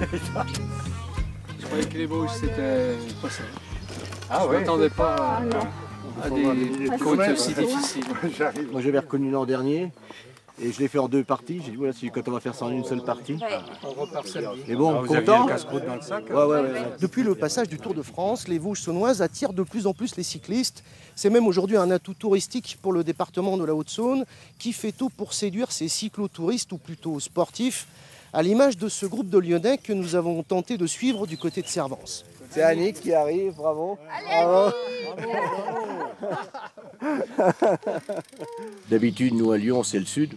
Je croyais que les Vosges c'était pas ça. Ah Je ouais. m'attendais pas à des côtes aussi difficiles. Moi j'avais reconnu l'an dernier et je l'ai fait en 2 parties. J'ai dit voilà, quand on va faire ça en une seule partie. On repart samedi. Mais bon, Vous aviez content. le casse-croûte dans le sac. Ouais. Depuis le passage du Tour de France, les Vosges saunoises attirent de plus en plus les cyclistes. C'est même aujourd'hui un atout touristique pour le département de la Haute-Saône qui fait tout pour séduire ces cyclotouristes ou plutôt sportifs, à l'image de ce groupe de Lyonnais que nous avons tenté de suivre du côté de Servance. C'est Annick qui arrive, bravo. D'habitude, nous à Lyon, c'est le sud.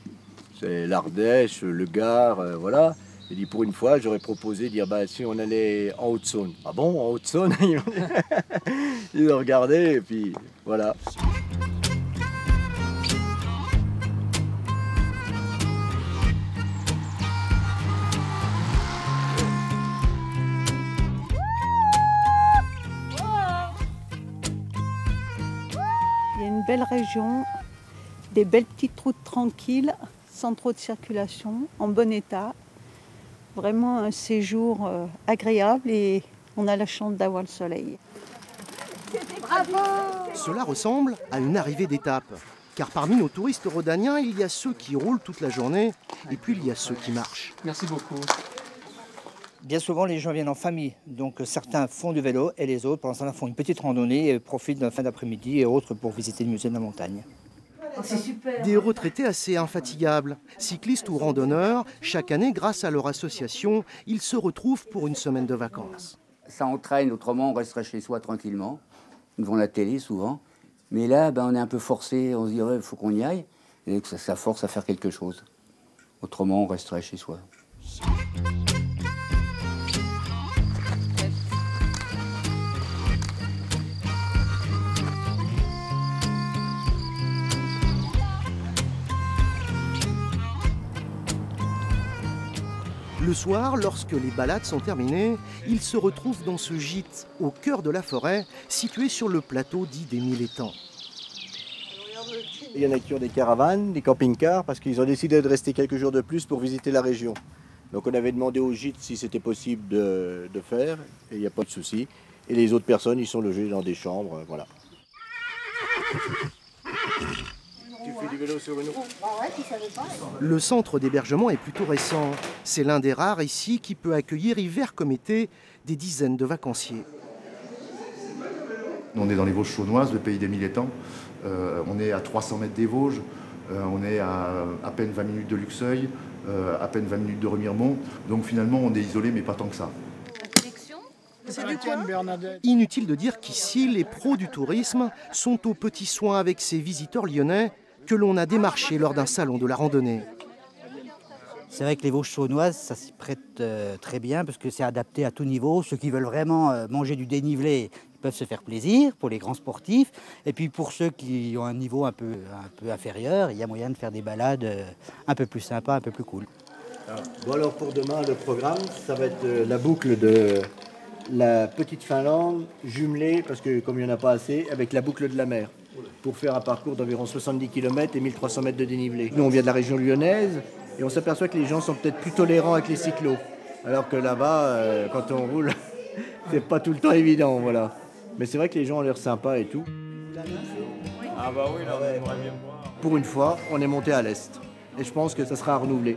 C'est l'Ardèche, le Gard, voilà. Et dit pour une fois, j'aurais proposé de dire bah si on allait en Haute-Saône. Ah bon, en Haute-Saône? Ils ont regardé et puis voilà. Il y a une belle région, des belles petites routes tranquilles, sans trop de circulation, en bon état. Vraiment un séjour agréable et on a la chance d'avoir le soleil. Cela ressemble à une arrivée d'étape. Car parmi nos touristes rhodaniens, il y a ceux qui roulent toute la journée et puis il y a ceux qui marchent. Merci beaucoup. Bien souvent, les gens viennent en famille. Donc certains font du vélo et les autres, pendant ce temps-là, font une petite randonnée et profitent d'un fin d'après-midi et autres pour visiter le musée de la montagne. Des retraités assez infatigables, cyclistes ou randonneurs, chaque année, grâce à leur association, ils se retrouvent pour une semaine de vacances. Ça entraîne, autrement on resterait chez soi tranquillement, devant la télé souvent. Mais là, on est un peu forcé, on se dirait il faut qu'on y aille, et que ça force à faire quelque chose. Autrement, on resterait chez soi. Le soir, lorsque les balades sont terminées, ils se retrouvent dans ce gîte au cœur de la forêt, situé sur le plateau dit des Mille Étangs. Il y en a qui ont des caravanes, des camping-cars, parce qu'ils ont décidé de rester quelques jours de plus pour visiter la région. Donc on avait demandé au gîte si c'était possible de faire, et il n'y a pas de souci. Et les autres personnes, ils sont logés dans des chambres, voilà. Tu fais du vélo sur une roue? Le centre d'hébergement est plutôt récent. C'est l'un des rares ici qui peut accueillir hiver comme été des dizaines de vacanciers. On est dans les Vosges saunoises, le pays des Mille Étangs. On est à 300 mètres des Vosges. On est à peine 20 minutes de Luxeuil, à peine 20 minutes de Remiremont. Donc finalement, on est isolé, mais pas tant que ça. Inutile de dire qu'ici, les pros du tourisme sont aux petits soins avec ces visiteurs lyonnais que l'on a démarchés lors d'un salon de la randonnée. C'est vrai que les Vosges saunoises, ça s'y prête très bien parce que c'est adapté à tout niveau. Ceux qui veulent vraiment manger du dénivelé, ils peuvent se faire plaisir pour les grands sportifs. Et puis pour ceux qui ont un niveau un peu inférieur, il y a moyen de faire des balades un peu plus sympas, un peu plus cool. Bon alors pour demain, le programme, ça va être la boucle de la petite Finlande jumelée, parce que comme il n'y en a pas assez, avec la boucle de la mer, pour faire un parcours d'environ 70 km et 1300 mètres de dénivelé. Nous on vient de la région lyonnaise et on s'aperçoit que les gens sont peut-être plus tolérants avec les cyclos, alors que là-bas, quand on roule, c'est pas tout le temps évident, voilà. Mais c'est vrai que les gens ont l'air sympas et tout. Ah bah oui, là, on aimerait bien voir. Pour une fois, on est monté à l'est et je pense que ça sera renouvelé.